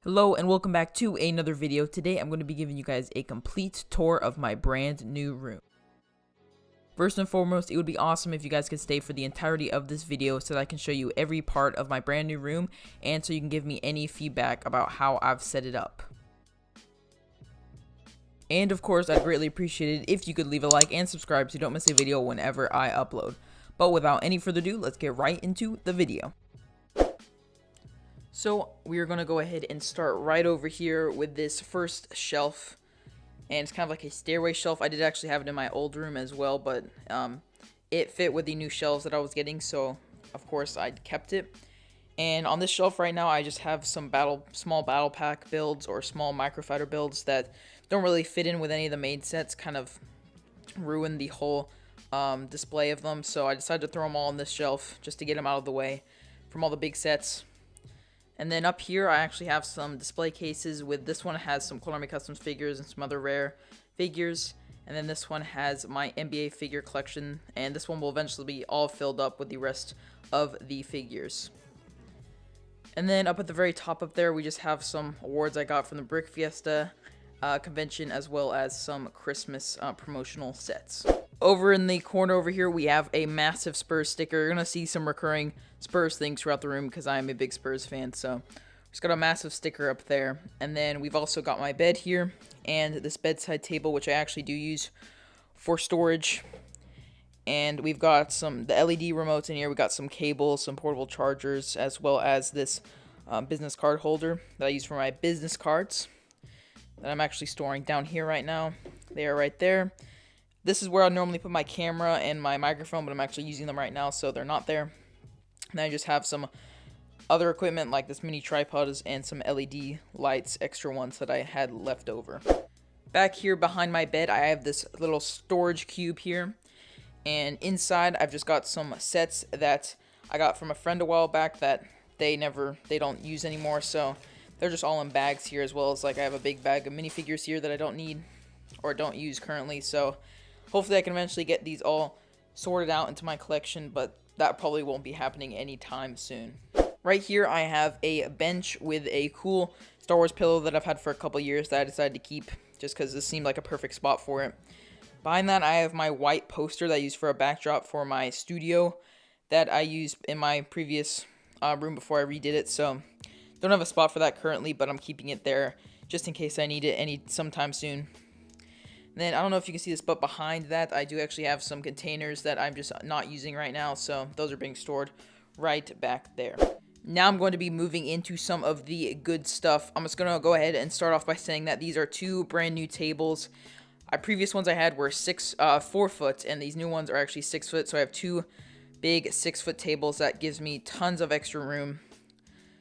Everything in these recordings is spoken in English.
Hello and welcome back to another video. Today I'm going to be giving you guys a complete tour of my brand new room. First and foremost, it would be awesome if you guys could stay for the entirety of this video so that I can show you every part of my brand new room and so you can give me any feedback about how I've set it up. And of course, I'd greatly appreciate it if you could leave a like and subscribe so you don't miss a video whenever I upload. But without any further ado, let's get right into the video. So we are going to go ahead and start right over here with this first shelf, and it's kind of like a stairway shelf. I did actually have it in my old room as well, but it fit with the new shelves that I was getting, so of course I kept it. And on this shelf right now I just have some small battle pack builds or small microfighter builds that don't really fit in with any of the main sets, kind of ruin the whole display of them, so I decided to throw them all on this shelf just to get them out of the way from all the big sets. And then up here, I actually have some display cases. With this one has some Army Customs figures and some other rare figures. And then this one has my NBA figure collection. And this one will eventually be all filled up with the rest of the figures. And then up at the very top up there, we just have some awards I got from the Brick Fiesta convention, as well as some Christmas promotional sets. Over in the corner over here, we have a massive Spurs sticker. You're going to see some recurring Spurs things throughout the room because I am a big Spurs fan. So just got a massive sticker up there. And then we've also got my bed here and this bedside table, which I actually do use for storage. And we've got the LED remotes in here. We got some cables, some portable chargers, as well as this business card holder that I use for my business cards that I'm actually storing down here right now. They are right there. This is where I normally put my camera and my microphone, but I'm actually using them right now, so they're not there. And then I just have some other equipment like this mini tripods and some LED lights, extra ones that I had left over. Back here behind my bed, I have this little storage cube here. And inside, I've just got some sets that I got from a friend a while back that they don't use anymore, so they're just all in bags here, as well as like I have a big bag of minifigures here that I don't need or don't use currently, so hopefully I can eventually get these all sorted out into my collection, but that probably won't be happening anytime soon. Right here I have a bench with a cool Star Wars pillow that I've had for a couple years that I decided to keep just because this seemed like a perfect spot for it. Behind that I have my white poster that I use for a backdrop for my studio that I used in my previous room before I redid it, so don't have a spot for that currently, but I'm keeping it there just in case I need it sometime soon. And then I don't know if you can see this, but behind that I do actually have some containers that I'm just not using right now, so those are being stored right back there. Now I'm going to be moving into some of the good stuff. I'm just going to go ahead and start off by saying that these are two brand new tables. Previous ones I had were 4 foot, and these new ones are actually 6 foot, so I have two big 6 foot tables that gives me tons of extra room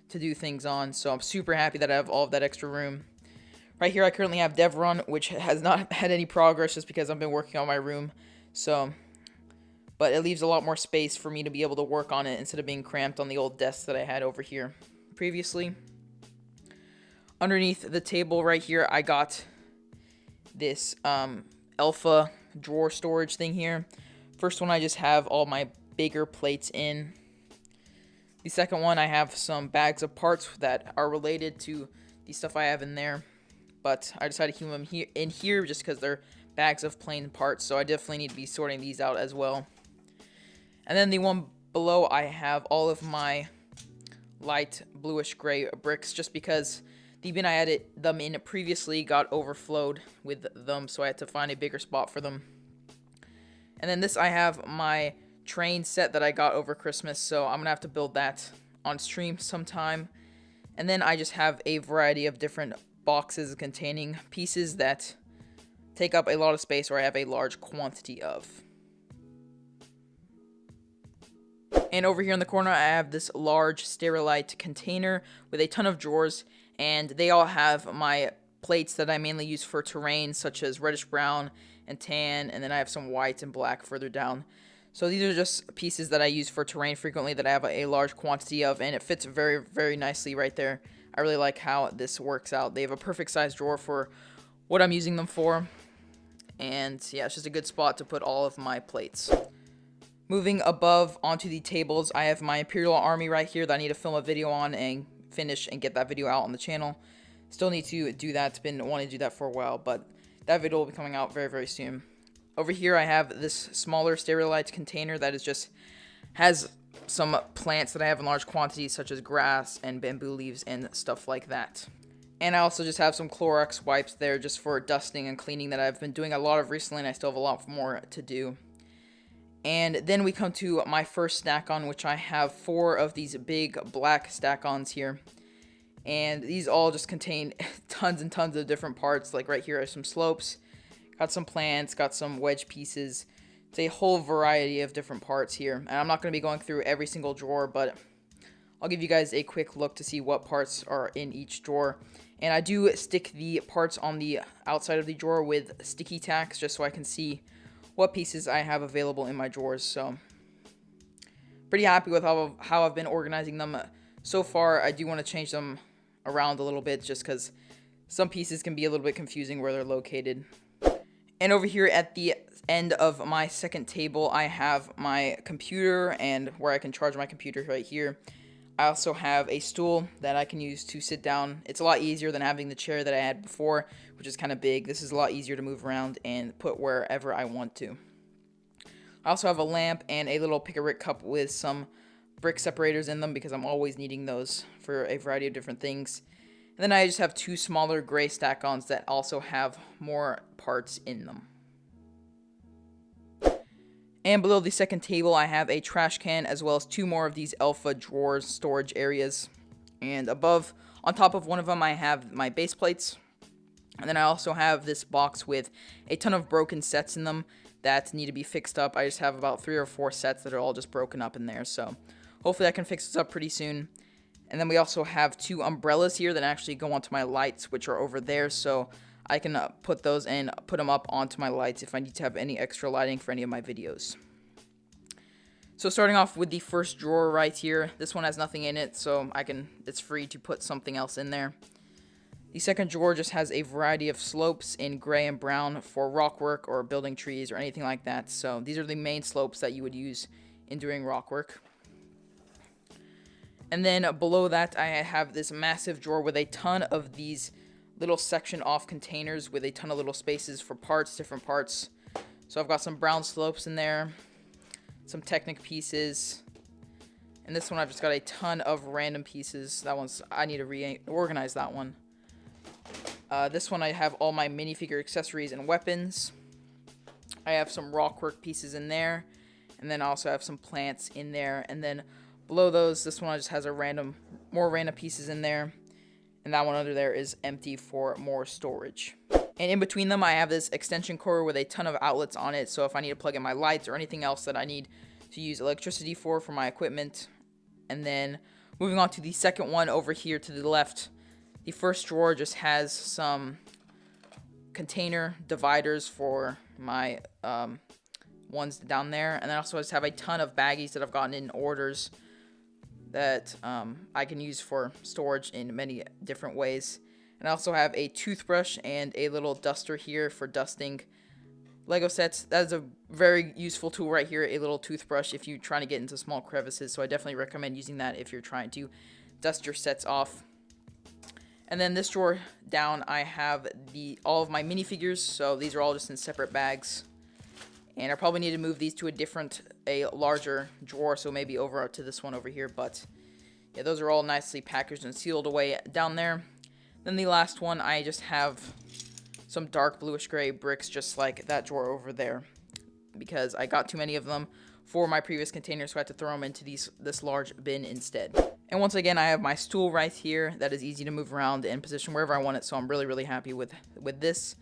to do things on, so I'm super happy that I have all of that extra room. Right here I currently have Devron, which has not had any progress just because I've been working on my room, but it leaves a lot more space for me to be able to work on it instead of being cramped on the old desk that I had over here previously. Underneath the table right here I got this alpha drawer storage thing here. First one I just have all my bigger plates in. The second one I have some bags of parts that are related to the stuff I have in there, but I decided to keep them in here just because they're bags of plain parts, so I definitely need to be sorting these out as well. And then the one below I have all of my light bluish gray bricks just because the bin I added them in previously got overflowed with them, so I had to find a bigger spot for them. And then this I have my train set that I got over Christmas, so I'm gonna have to build that on stream sometime. And then I just have a variety of different boxes containing pieces that take up a lot of space or I have a large quantity of. And over here in the corner I have this large Sterilite container with a ton of drawers, and they all have my plates that I mainly use for terrain, such as reddish brown and tan, and then I have some white and black further down. So these are just pieces that I use for terrain frequently that I have a large quantity of, and it fits very, very nicely right there. I really like how this works out. They have a perfect size drawer for what I'm using them for, and yeah, it's just a good spot to put all of my plates. Moving above onto the tables, I have my Imperial Army right here that I need to film a video on and finish and get that video out on the channel. Still need to do that. It's been wanting to do that for a while, but that video will be coming out very, very soon. Over here, I have this smaller sterilized container that is just has some plants that I have in large quantities, such as grass and bamboo leaves and stuff like that. And I also just have some Clorox wipes there just for dusting and cleaning that I've been doing a lot of recently, and I still have a lot more to do. And then we come to my first stack-on, which I have 4 of these big black stack-ons here. And these all just contain tons and tons of different parts. Like right here are some slopes, got some plants, got some wedge pieces. It's a whole variety of different parts here. And I'm not going to be going through every single drawer, but I'll give you guys a quick look to see what parts are in each drawer. And I do stick the parts on the outside of the drawer with sticky tacks just so I can see what pieces I have available in my drawers. So pretty happy with how I've been organizing them so far. I do want to change them around a little bit just because some pieces can be a little bit confusing where they're located. And over here at the end of my second table, I have my computer and where I can charge my computer right here. I also have a stool that I can use to sit down. It's a lot easier than having the chair that I had before, which is kind of big. This is a lot easier to move around and put wherever I want to. I also have a lamp and a little pick-a-rick cup with some brick separators in them because I'm always needing those for a variety of different things. And then I just have 2 smaller gray stack-ons that also have more parts in them. And below the second table, I have a trash can as well as 2 more of these alpha drawers storage areas. And above, on top of one of them, I have my base plates. And then I also have this box with a ton of broken sets in them that need to be fixed up. I just have about 3 or 4 sets that are all just broken up in there. So hopefully I can fix this up pretty soon. And then we also have 2 umbrellas here that actually go onto my lights, which are over there. So I can put those and put them up onto my lights if I need to have any extra lighting for any of my videos. So starting off with the first drawer right here, this one has nothing in it, so it's free to put something else in there. The second drawer just has a variety of slopes in gray and brown for rock work or building trees or anything like that. So these are the main slopes that you would use in doing rock work. And then below that, I have this massive drawer with a ton of these little section off containers with a ton of little spaces for parts, different parts. So I've got some brown slopes in there, some Technic pieces, and this one I've just got a ton of random pieces. I need to reorganize that one. This one I have all my minifigure accessories and weapons. I have some rockwork pieces in there, and then I also have some plants in there. And then below those, this one just has more random pieces in there. And that one under there is empty for more storage. And in between them, I have this extension cord with a ton of outlets on it. So if I need to plug in my lights or anything else that I need to use electricity for my equipment. And then moving on to the second one over here to the left, the first drawer just has some container dividers for my ones down there. And then I also just have a ton of baggies that I've gotten in orders that I can use for storage in many different ways. And I also have a toothbrush and a little duster here for dusting Lego sets. That is a very useful tool right here, a little toothbrush if you're trying to get into small crevices. So I definitely recommend using that if you're trying to dust your sets off. And then this drawer down, I have all of my minifigures. So these are all just in separate bags. And I probably need to move these to a larger drawer, so maybe over to this one over here. But yeah, those are all nicely packaged and sealed away down there. Then the last one, I just have some dark bluish gray bricks just like that drawer over there, because I got too many of them for my previous container, so I had to throw them into this large bin instead. And once again, I have my stool right here that is easy to move around and position wherever I want it, so I'm really, really happy with this.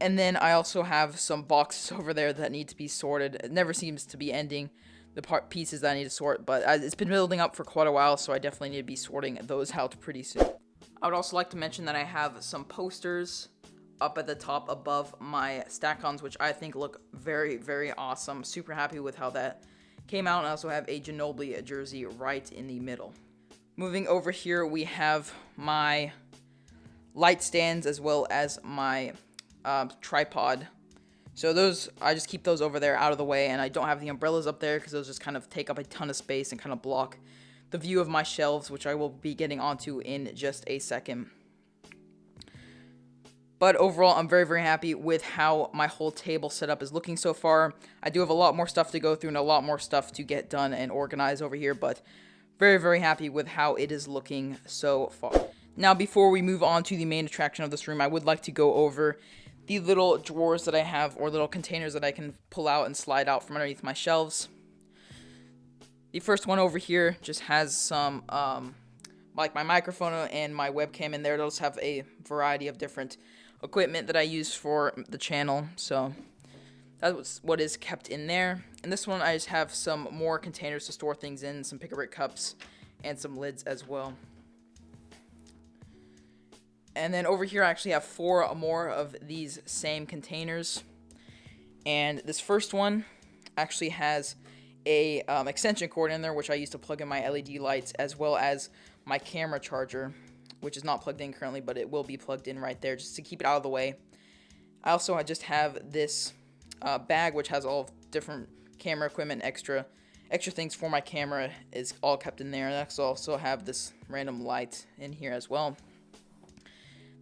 And then I also have some boxes over there that need to be sorted. It never seems to be ending, the pieces that I need to sort, but it's been building up for quite a while, so I definitely need to be sorting those out pretty soon. I would also like to mention that I have some posters up at the top above my stack-ons, which I think look very, very awesome. Super happy with how that came out. And I also have a Ginobili jersey right in the middle. Moving over here, we have my light stands as well as my tripod. So those, I just keep those over there out of the way, and I don't have the umbrellas up there because those just kind of take up a ton of space and kind of block the view of my shelves, which I will be getting onto in just a second. But overall, I'm very, very happy with how my whole table setup is looking so far. I do have a lot more stuff to go through and a lot more stuff to get done and organize over here, but very, very happy with how it is looking so far. Now, before we move on to the main attraction of this room, I would like to go over the little drawers that I have, or little containers that I can pull out and slide out from underneath my shelves. The first one over here just has some, like my microphone and my webcam in there. Those have a variety of different equipment that I use for the channel, so that's what is kept in there. And this one, I just have some more containers to store things in, some pick-a-brick cups, and some lids as well. And then over here, I actually have 4 more of these same containers. And this first one actually has a extension cord in there, which I use to plug in my LED lights, as well as my camera charger, which is not plugged in currently, but it will be plugged in right there just to keep it out of the way. I also just have this bag, which has all different camera equipment, extra things for my camera is all kept in there. And I also have this random light in here as well.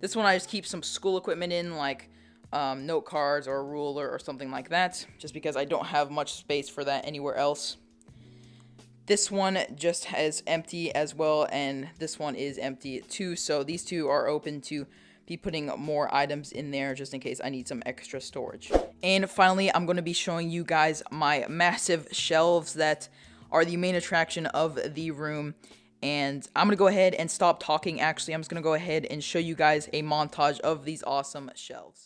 This one I just keep some school equipment in, like note cards or a ruler or something like that, just because I don't have much space for that anywhere else. This one just has empty as well, and this one is empty too, so these two are open to be putting more items in there just in case I need some extra storage. And finally, I'm going to be showing you guys my massive shelves that are the main attraction of the room. And I'm going to go ahead and stop talking. Actually, I'm just going to go ahead and show you guys a montage of these awesome shelves.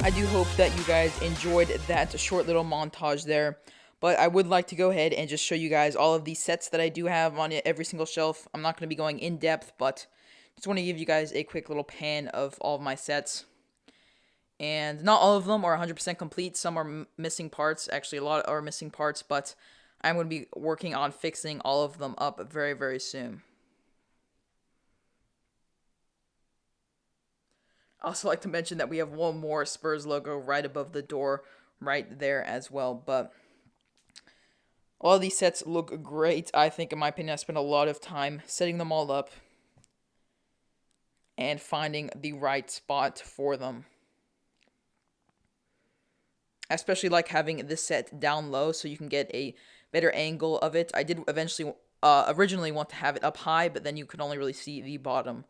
I do hope that you guys enjoyed that short little montage there, but I would like to go ahead and just show you guys all of these sets that I do have on every single shelf. I'm not going to be going in depth, but just want to give you guys a quick little pan of all of my sets. And not all of them are 100% complete. Some are missing parts. Actually, a lot are missing parts, but I'm going to be working on fixing all of them up very, very soon. I also like to mention that we have one more Spurs logo right above the door right there as well. But all of these sets look great. I think, in my opinion, I spent a lot of time setting them all up and finding the right spot for them. I especially like having this set down low so you can get a better angle of it. I did originally want to have it up high, but then you could only really see the bottom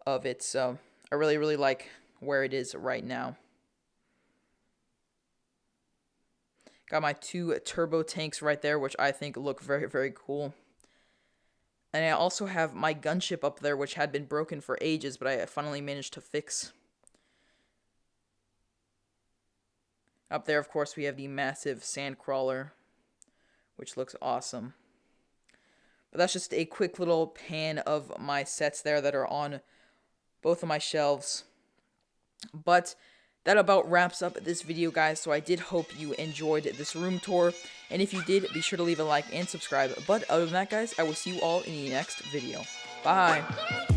of it. So I really, really like where it is right now. Got my 2 turbo tanks right there, which I think look very, very cool. And I also have my gunship up there, which had been broken for ages, but I finally managed to fix. Up there, of course, we have the massive sand crawler, which looks awesome. But that's just a quick little pan of my sets there that are on both of my shelves. But that about wraps up this video, guys, so I did hope you enjoyed this room tour, and if you did, be sure to leave a like and subscribe. But other than that, guys, I will see you all in the next video. Bye!